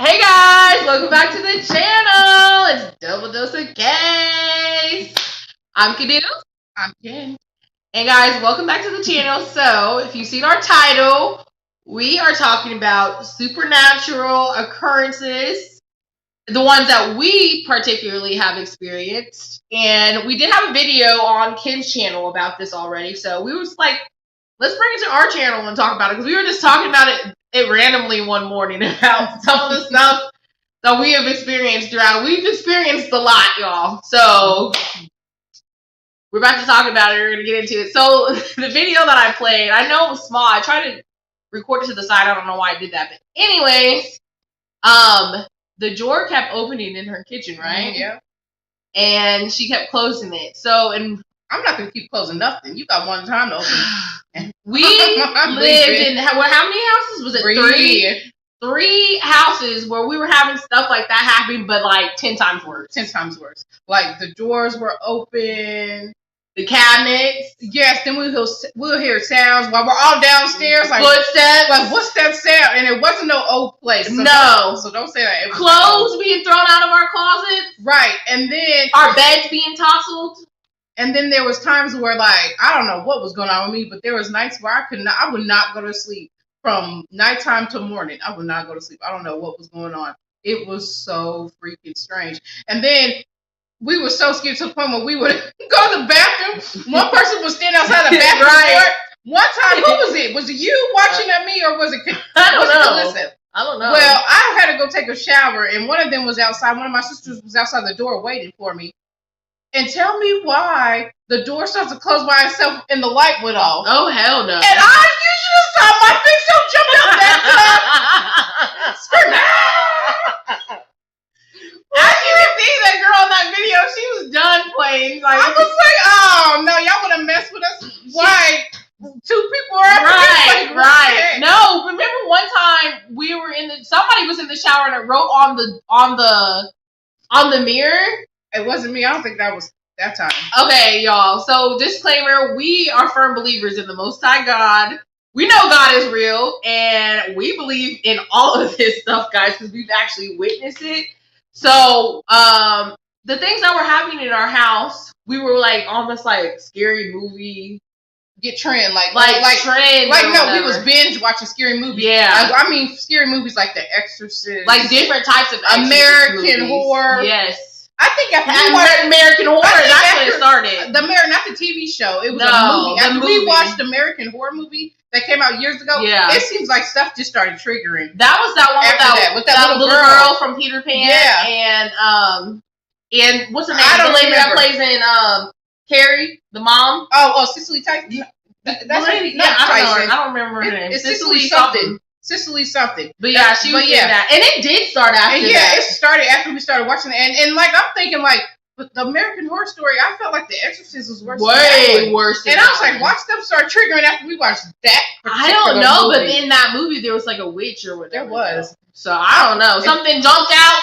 Hey guys, welcome back to the channel. It's Double Dose of Case. I'm Kadil. I'm Jen. And guys, welcome back to the channel. So, if you've seen our title, we are talking about supernatural occurrences, the ones that we particularly have experienced. And we did have a video on Ken's channel about this already. So, we was like, let's bring it to our channel and talk about it, because we were just talking about it randomly one morning about some of the stuff that we have experienced throughout. We've experienced a lot, y'all. So we're about to talk about it. We're going to get into it. So the video that I played, I know it was small. I tried to record it to the side. I don't know why I did that. But anyways, the drawer kept opening in her kitchen, right? Yeah. And she kept closing it. So, and I'm not going to keep closing nothing. You got one time to open. We lived in, how many houses was it? Three houses where we were having stuff like that happen, but like 10 times worse. 10 times worse. Like the doors were open, the cabinets. Yes, then we'll hear sounds while we're all downstairs, like footsteps. Like, what's that sound? And it wasn't no old place. So no. Don't say that. Clothes being thrown out of our closets. Right. And then our beds being tousled. And then there was times where, like, I don't know what was going on with me, but there was nights where I would not go to sleep from nighttime to morning. I would not go to sleep. I don't know what was going on. It was so freaking strange. And then we were so scared to the point where we would go to the bathroom. One person would stand outside the bathroom door. One time, who was it? Was it you watching at me, or was it? I don't know. I don't know. Well, I had to go take a shower, and one of them was outside. One of my sisters was outside the door waiting for me. And tell me why the door starts to close by itself and the light went off. Oh, hell no. And you should have saw my face so jumped out that time. Screaming. As you can see, that girl in that video, she was done playing. Like, I was like, oh, no, y'all want to mess with us? Why? Two people are right, right. No, remember one time we were somebody was in the shower and it wrote on the mirror. It wasn't me. I don't think that was that time. Okay, y'all. So, disclaimer, we are firm believers in the Most High God. We know God is real, and we believe in all of this stuff, guys, because we've actually witnessed it. So, the things that were happening in our house, we were like almost like scary movie. Get trend, like trend. Like, no, we was binge watching scary movies. Yeah. I mean, scary movies like The Exorcist. Like different types of American horror. Yes. I think American Horror, that's when it started. Not the TV show. It was a movie. After we watched American Horror movie that came out years ago, it seems like stuff just started triggering. That was that one with that little girl from Peter Pan. Yeah. And what's her name? The lady that plays in Carrie, the mom. Oh, Cicely Tyson. That's lady. Yeah, I don't remember her name. It's Cicely something. Cicely something. But yeah, she was in that. And it did start after that. Yeah, it started after we started watching it. And like, I'm thinking, like, but the American Horror Story, I felt like The Exorcist was worse. Way worse than that. And I was like, watch them start triggering after we watched that. I don't know, but in that movie, there was like a witch or whatever. There was. So I don't know. Something jumped out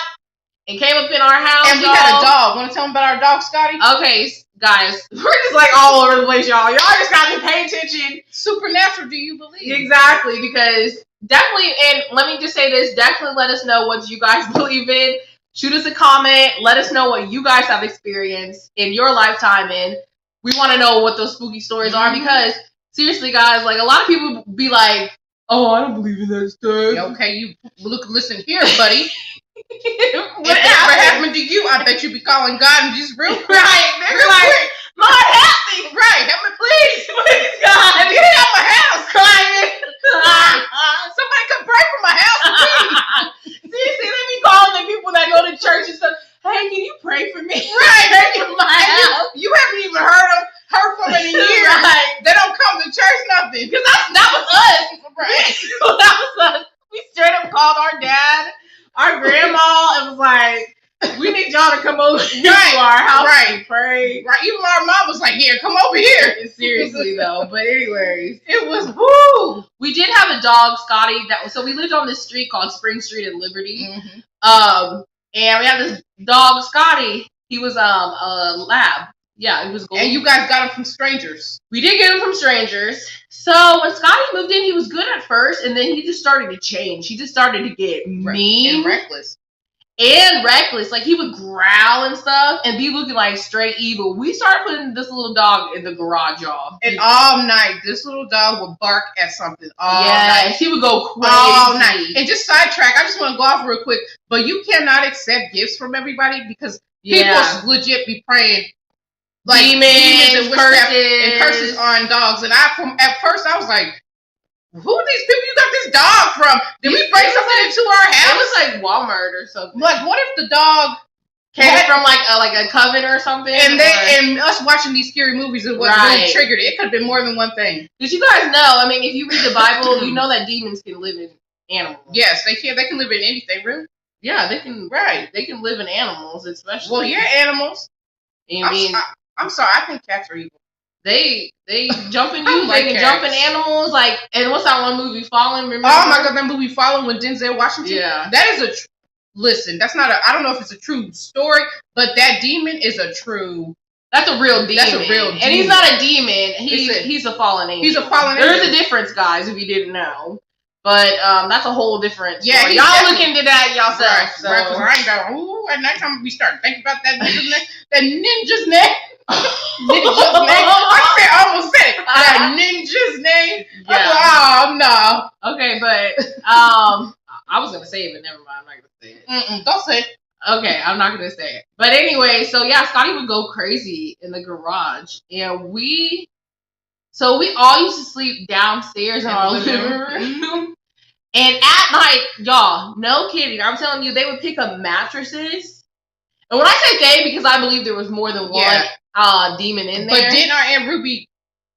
and came up in our house. And we had a dog. Want to tell them about our dog, Scotty? Okay, guys, we're just like all over the place, y'all. Y'all just gotta pay attention. Supernatural, do you believe? Exactly, because definitely, and let me just say this, definitely let us know what you guys believe in. Shoot us a comment. Let us know what you guys have experienced in your lifetime, and we want to know what those spooky stories are, because seriously, guys, like, a lot of people be like, oh, I don't believe in that stuff. Okay, you listen here, buddy. If that ever happened to you, I bet you'd be calling God and just real quick. Right. They're like, quick. Lord, help me. Right. Help me, please. Please, God. Get out my house. Crying. Somebody come pray for my house, please. Seriously, let me We straight up called our dad, our grandma, and was like, we need y'all to come over to our house and pray. Right. Even our mom was like, here, come over here. Seriously, though. But anyways. It was, woo. We did have a dog, Scotty, so we lived on this street called Spring Street in Liberty. Mm-hmm. And we had this dog, Scotty. He was a lab. Yeah, he was golden. And you guys got him from strangers. We did get him from strangers. So when Scotty moved in, he was good at first, and then he just started to change. He just started to get mean and reckless. Like, he would growl and stuff and be looking like straight evil. We started putting this little dog in the garage, y'all. And all night, this little dog would bark at something all night. He would go crazy. All night. And just sidetrack, I just want to go off real quick, but you cannot accept gifts from everybody because people legit be praying like demons and witchcraft and curses on dogs. And at first I was like, who are these people you got this dog from? Did we bring something into our house? It was like Walmart or something. Like, what if the dog came from like a coven or something? And and us watching these scary movies is what really triggered it. It could have been more than one thing. Did you guys know? I mean, if you read the Bible, you know that demons can live in animals. Yes, they can. They can live in anything, really. Yeah, they can. Right, they can live in animals, especially. Well, yeah, animals. I'm sorry. I think cats are evil. They jump in you. They can jump in animals. Like, and what's that one movie, Fallen? Remember? Oh my god, that movie Fallen with Denzel Washington. Yeah, that is listen. That's not I don't know if it's a true story, but that demon is a true. That's a real demon. That's a real demon. And he's not a demon. He's a fallen angel. He's a fallen angel. There's a difference, guys, if you didn't know. But that's a whole different story. Yeah, y'all look into that yourself. Right, so. Right, because I ain't going, ooh, at nighttime we start thinking about that ninja's name. That ninja's name. Ninja's name. I almost said it. That ninja's name. Yeah. Oh, no. Okay, but I was going to say it, but never mind. I'm not going to say it. Don't say it. Okay, I'm not going to say it. But anyway, so yeah, Scotty would go crazy in the garage. And we all used to sleep downstairs in our living room. And at night, y'all, no kidding, I'm telling you, they would pick up mattresses. And when I say they, because I believe there was more than one demon in there. But didn't our Aunt Ruby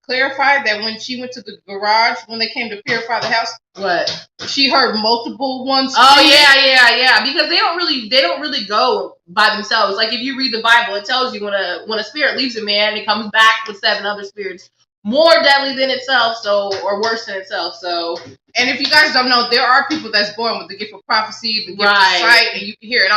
clarify that when she went to the garage, when they came to purify the house, what? She heard multiple ones. Oh, yeah. Because they don't really go by themselves. Like, if you read the Bible, it tells you when a spirit leaves a man, it comes back with 7 other spirits more deadly than itself, or worse than itself. So, and if you guys don't know, there are people that's born with the gift of prophecy, the gift of sight, and you can hear it.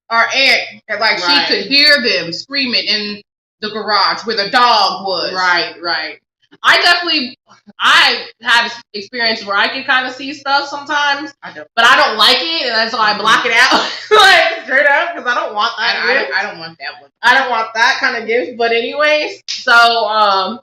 Our aunt, like she could hear them screaming in the garage where the dog was. Right. I have experience where I can kind of see stuff sometimes, but I don't like it, and that's why I block it out, like straight up, because I don't want that. I don't want that one. I don't want that kind of gift. But anyways, so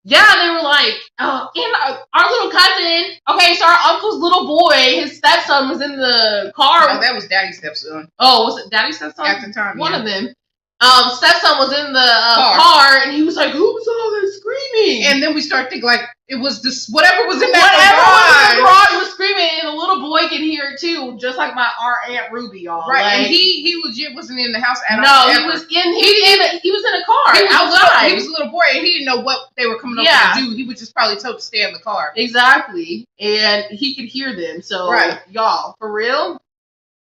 yeah, they were like, and our little cousin. Okay, so our uncle's little boy, his stepson was in the car. Oh, that was Daddy's stepson. Oh, was it Daddy's stepson? At the time, one of them. Stepson was in the car, and he was like, "Who's all that screaming?" And then we start thinking like it was this whatever was in that garage was screaming, and the little boy could hear it too, just like our Aunt Ruby, y'all. Right, like, and he legit wasn't in the house at all. No, he was in a car outside. He was a little boy, and he didn't know what they were coming over to do. He was just probably told to stay in the car. Exactly, and he could hear them. So, y'all, for real,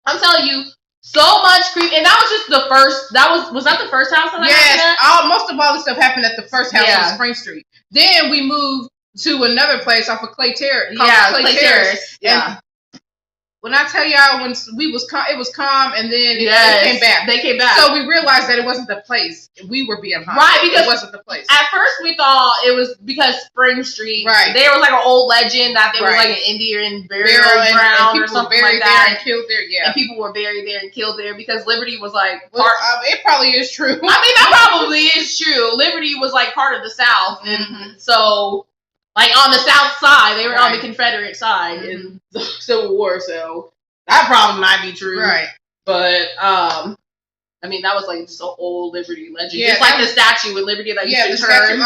I'm telling you. So much creep, and that was just the first. Was that the first house? Most of all the stuff happened at the first house on Spring Street. Then we moved to another place off of Clay Terrace. Clay Terrace. Yeah. When I tell y'all, when it was calm, and then they came back. So we realized that it wasn't the place. We were being haunted. Right, because it wasn't the place. At first, we thought it was because Spring Street. Right. There was like an old legend that there was like an Indian burial ground or something like that. And killed there, and people were buried there and killed there because Liberty was like. It probably is true. I mean, that probably is true. Liberty was like part of the South, and so. Like, on the South side, they were on the Confederate side in the Civil War, so that probably might be true. Right. But, I mean, that was, like, just an old Liberty legend. Yeah, it's like the statue with Liberty that you should turn. Statue.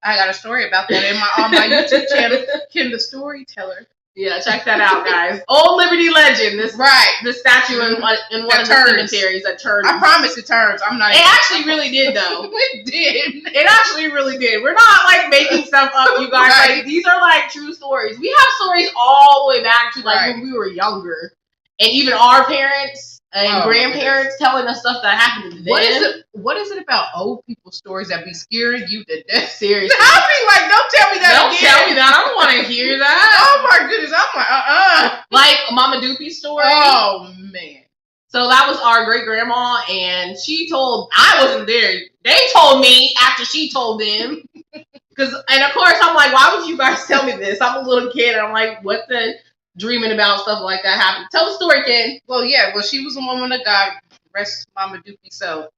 I got a story about that on my YouTube channel, Kim the Storyteller. Yeah, check that out, guys. Old Liberty Legend. This statue in one of the cemeteries that turned. I promise it turns. I'm not. It actually really did, though. It did. It actually really did. We're not like making stuff up, you guys. Like these are like true stories. We have stories all the way back to like when we were younger, and even our parents and grandparents telling us stuff that happened to them. What is it about old people's stories that be scaring you to death? Seriously. I'll be like, don't tell me that again. Don't tell me that. I don't want to hear that. Oh my goodness. I'm like, Like Mama Doopie's story. Oh man. So that was our great grandma, and she told, I wasn't there. They told me after she told them. And of course I'm like, why would you guys tell me this? I'm a little kid, and I'm like, what the dreaming about stuff like that happened. Tell the story, Ken. Well, she was a woman of God. Rest Mama Doopie. So,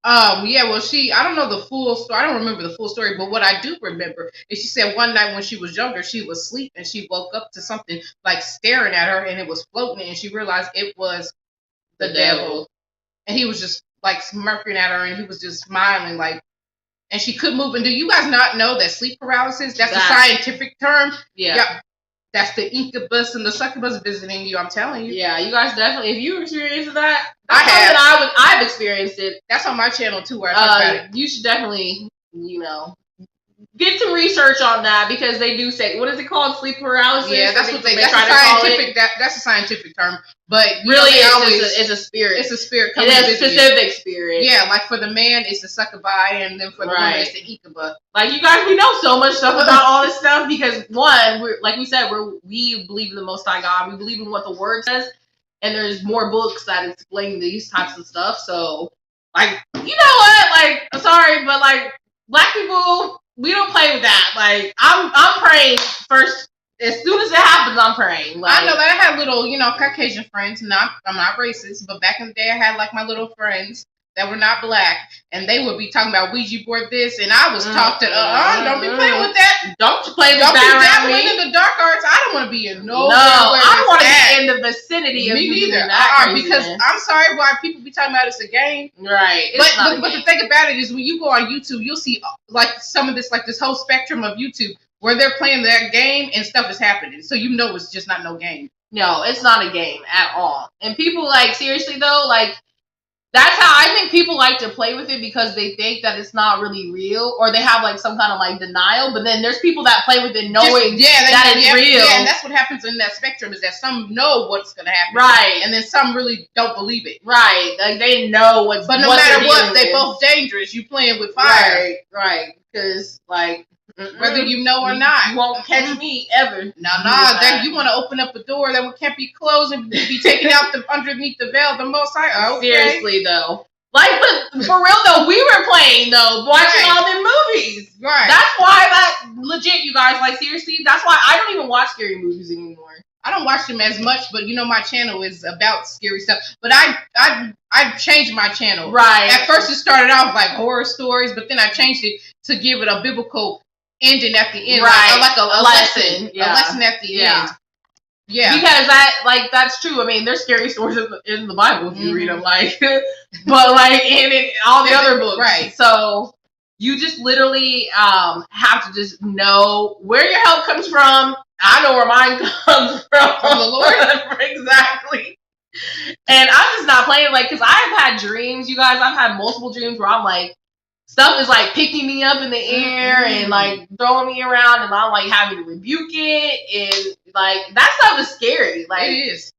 I don't know the full story. I don't remember the full story, but what I do remember is she said one night when she was younger, she was asleep and she woke up to something like staring at her, and it was floating, and she realized it was the devil. And he was just like smirking at her, and he was just smiling like, and she couldn't move. And do you guys not know that sleep paralysis, that's a scientific term? Yeah. That's the incubus and the succubus visiting you. I'm telling you. Yeah, you guys definitely. If you experienced that, I've experienced it. That's on my channel too, where I talk about it. You should definitely, get some research on that, because they do say, what is it called? Sleep paralysis. Yeah, that's what they try to call it. That's a scientific term, but really, it's a spirit. It's a spirit. It's a specific spirit. Yeah, like for the man, it's the succubi, and then for the woman, it's the incubus. Like you guys, we know so much stuff about all this stuff because one, like we said, we believe in the Most High God. We believe in what the Word says, and there's more books that explain these types of stuff. So, like, you know what? Like, sorry, but like black people, we don't play with that. Like, I'm praying first. As soon as it happens, I'm praying. Like, I know that I had little, Caucasian friends. I'm not racist, but back in the day, I had like my little friends that were not black, and they would be talking about Ouija board this, and I was taught to, don't be playing with that. Don't play with that. Don't be dabbling in the dark arts. I don't want to be in no. I don't want to be in the vicinity of me neither. That because I'm sorry, why people be talking about it's a game, right? But the thing about it is, when you go on YouTube, you'll see like some of this, like this whole spectrum of YouTube where they're playing that game and stuff is happening. So it's just not no game. No, it's not a game at all. And people seriously though, that's how I think people like to play with it, because they think that it's not really real, or they have some kind of denial. But then there's people that play with it knowing that it's real. Yeah, and that's what happens in that spectrum, is that some know what's going to happen. Right. And then some really don't believe it. Right. Like they know what's But no matter what, they're both dangerous. You playing with fire. Right. Because whether you know or not, you won't catch me ever. No. You want to open up a door that can't be closed and be taken out underneath the veil. The Most High. Okay. Seriously though, but for real though, we were playing though, watching all them movies. Right. That's why that legit, you guys. Seriously, that's why I don't even watch scary movies anymore. I don't watch them as much, but my channel is about scary stuff. But I changed my channel. Right. At first, it started off like horror stories, but then I changed it to give it a biblical ending at the end, right? Like a lesson, a lesson at the end. Yeah, because that's true. I mean, there's scary stories in the Bible if you read them, but in all the other books, right? So you just literally have to just know where your help comes from. I know where mine comes from the Lord, exactly. And I'm just not playing because I've had dreams, you guys. I've had multiple dreams where I'm stuff is picking me up in the air and throwing me around, and I'm having to rebuke it, and that stuff is scary. It is.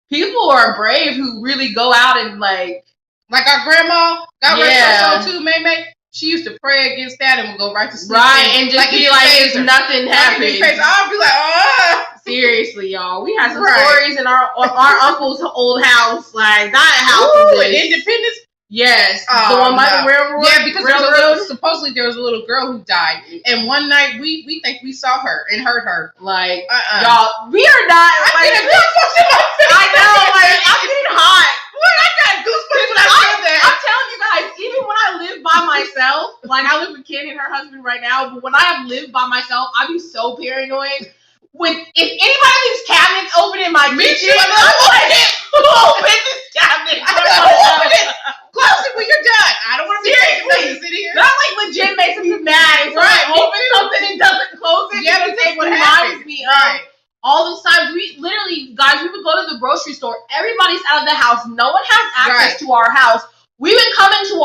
People are brave who really go out and like our grandma, God rest her soul too, May. She used to pray against that and would go right to sleep. Right, and just be if nothing happened. I'll be like, seriously, y'all. We had some stories in our uncle's old house. That house in Independence. Yes, the one by the railroad. Yeah, because supposedly there was a little girl who died, and one night we think we saw her and heard her. Y'all, we are not. I know, I'm getting hot. I got goosebumps when I said that. I'm telling you guys, even when I live by myself, I live with Ken and her husband right now, but when I have lived by myself, I be so paranoid. If anybody leaves cabinets open in my kitchen, I'm open this cabinet. Open it. Close it when you're done. I don't want to be sitting here. That legit makes me mad. If I open something and doesn't close it, yeah, it reminds me of all those times we the grocery store. Everybody's out of the house. No one has access to our house. We would come into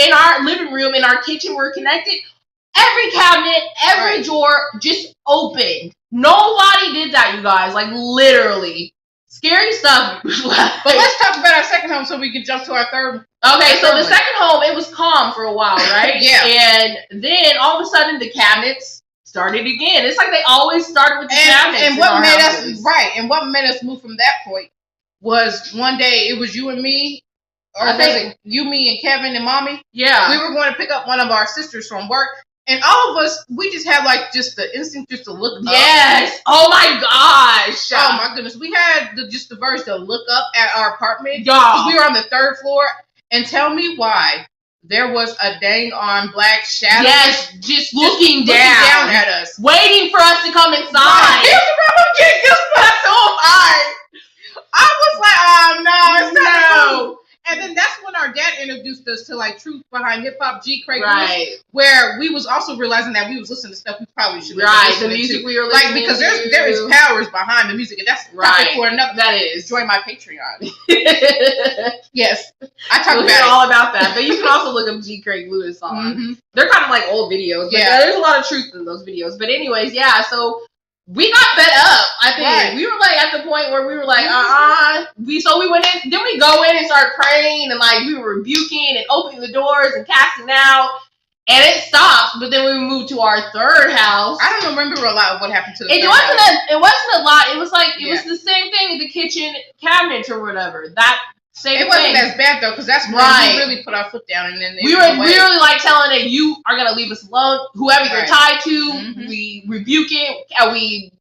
in our living room, in our kitchen, we're connected. Every cabinet, every drawer just opened. Nobody did that, you guys. Like, literally. Scary stuff. But let's talk about our second home so we can jump to our third. Okay, so the second home, it was calm for a while, right? Yeah. And then all of a sudden the cabinets started again. It's like they always started with the cabinets. And what made us and what made us move from that point was one day it was you and me, or was it you, me, and Kevin and Mommy? Yeah. We were going to pick up one of our sisters from work. And all of us, we just had like just the instinct just to look up. Yes. Oh my gosh. Oh my goodness. We had just the urge to look up at our apartment. Y'all. We were on the third floor. And tell me why there was a dang on black shadow. Yes, just looking down at us. Waiting for us to come inside. Right. Here's the problem. I'm getting goosebumps. Oh my. I was like, oh no, it's no. And then that's when our dad introduced us to like Truth Behind Hip Hop, G. Craig Lewis, where we was also realizing that we was listening to stuff we probably shouldn't have listened the music to. we were listening to. Because there is powers behind the music, and that's topic for another. That is. Join my Patreon. Yes, I talk all about that. But you can also look up G. Craig Lewis on. Mm-hmm. They're kind of like old videos, but there's a lot of truth in those videos. But anyways, so we got fed up. I think we were like at the point where we were like, we went in. Then we go in and start praying, and like we were rebuking and opening the doors and casting out, and it stopped. But then we moved to our third house. I don't remember a lot of what happened to the It wasn't a lot. It was like it was the same thing with the kitchen cabinets or whatever. That same thing. It wasn't as bad though, because that's when we really put our foot down, and then we were really like telling it, you are gonna leave us alone. Whoever you're tied to, we rebuke it. We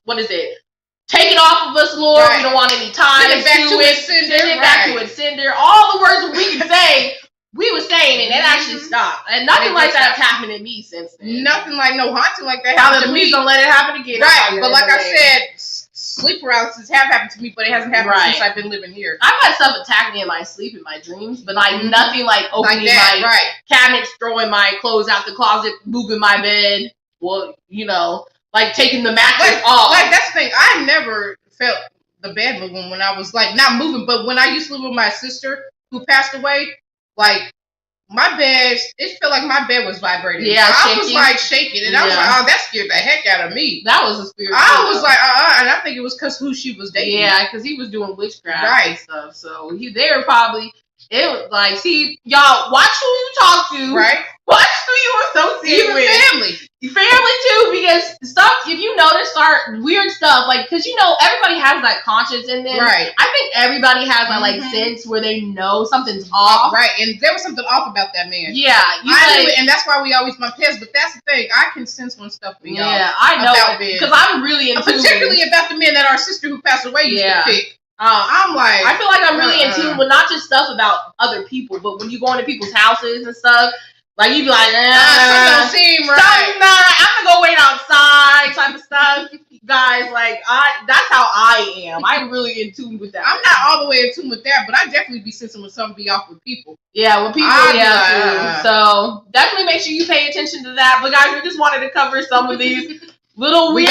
what is it? Take it off of us, Lord. We don't want any ties Send it back to its sender. Send it back to its sender. All the words that we could say, we were saying, and it actually stopped. And nothing like that has happened to me since then. Nothing like no haunting like that happened to me. Please don't let it happen again. Right, but like I said, sleep paralysis have happened to me, but it hasn't happened since I've been living here. I've had stuff attack me in my sleep, in my dreams, but like nothing like opening my cabinets, throwing my clothes out the closet, moving my bed. Well, like taking the mattress off. Like that's the thing. I never felt the bed moving when I was like not moving, but when I used to live with my sister who passed away, like my bed, it felt like my bed was vibrating. Yeah, I was like shaking, and I was like, oh, that scared the heck out of me. That was a spirit. I was like, and I think it was because who she was dating. Yeah, because he was doing witchcraft and stuff. So they were probably. It was like, see, y'all, watch who you talk to. Right. Watch who you associate with. Family too, because stuff, if you notice, weird stuff, like, because everybody has that conscience in them. Right. I think everybody has that, like, sense where they know something's off. Right, and there was something off about that man. Yeah. I knew it, and that's why we always bump heads, but that's the thing. I can sense when stuff be off. Yeah, I know. Because I'm really into particularly about the men that our sister who passed away used to pick. I'm like, I feel like I'm really in tune with not just stuff about other people, but when you go into people's houses and stuff, like you be like, something don't seem right. I'm gonna go wait outside, type of stuff. Guys, like that's how I am. I'm really in tune with that. I'm not all the way in tune with that, but I definitely be sensing when something be off with people. Yeah, with people, too. So definitely make sure you pay attention to that. But guys, we just wanted to cover some of these little weird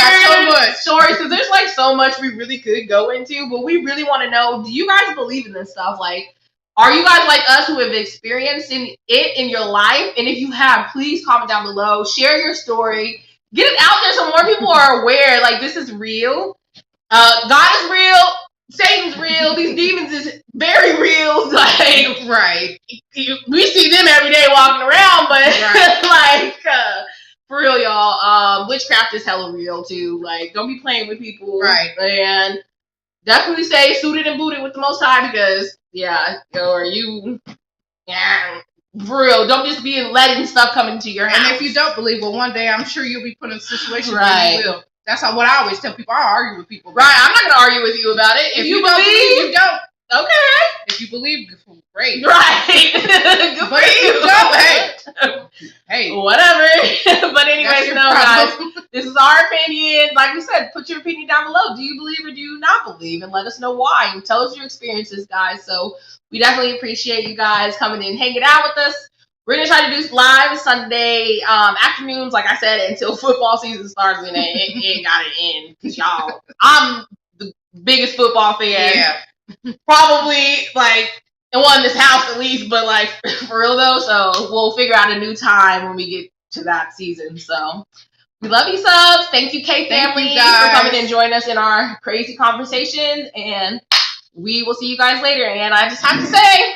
stories, because there's like so much we really could go into, but we really want to know, do you guys believe in this stuff? Like, are you guys like us who have experienced it in your life? And if you have, please comment down below, share your story, get it out there so more people are aware, like, this is real. God is real, Satan's real, these demons is very real. Like, we see them every day walking around, but like, for real, y'all, witchcraft is hella real too. Like, don't be playing with people. Right. And definitely stay suited and booted with the Most High, because, for real, don't just be letting stuff come into your house. And if you don't believe, well, one day I'm sure you'll be put in a situation where you will. That's what I always tell people. I argue with people. Right. I'm not going to argue with you about it. If you believe, you don't. Okay. If you believe, great. Right. Good but if you don't, hey, whatever. But anyways, guys, this is our opinion. Like we said, put your opinion down below. Do you believe or do you not believe? And let us know why. And tell us your experiences, guys. So we definitely appreciate you guys coming in, hanging out with us. We're going to try to do live Sunday afternoons, like I said, until football season starts, and it ain't got to end. Because, y'all, I'm biggest football fan. Yeah. Probably like in one in this house at least, but like for real though. So we'll figure out a new time when we get to that season. So we love you, subs. Thank you, K Thank family, you, guys. for coming and joining us in our crazy conversations. And we will see you guys later. And I just have to say,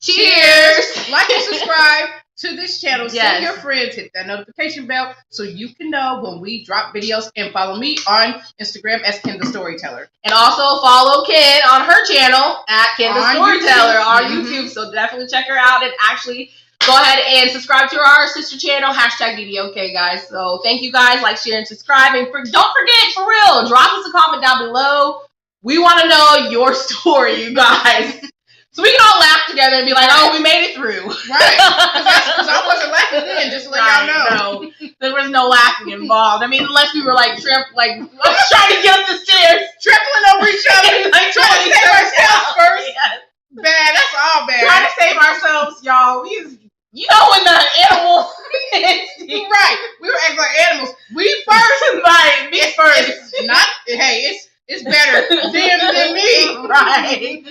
cheers. Like and subscribe to this channel. Yes. Send your friends, hit that notification bell so you can know when we drop videos, and follow me on Instagram as Ken the Storyteller. And also follow Ken on her channel at Ken the On Storyteller YouTube. on Mhm. YouTube. So definitely check her out, and actually go ahead and subscribe to our sister channel, #DDOK, guys. So thank you guys. Like, share, and subscribe. And don't forget, for real, drop us a comment down below. We want to know your story, you guys. So we can all laugh together and be like, oh, we made it through. Right. Because I wasn't laughing then, just to let y'all know. No, there was no laughing involved. I mean, unless we were like trying to get up the stairs. Tripling over each other. Like, Trying to save ourselves first. Yes. Bad. That's all bad. Trying to save ourselves, y'all. You know when the animal Right. We were acting like animals. We first. right, me first. It's not. Hey, it's better them than me. Right.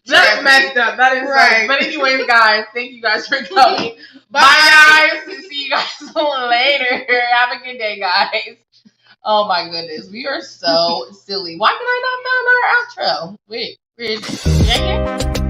That's messed up. That is right. Right. But anyways, guys, thank you guys for coming. Bye. Bye, guys. See you guys later. Have a good day, guys. Oh my goodness, we are so silly. Why can I not find our outro? Wait, where is it?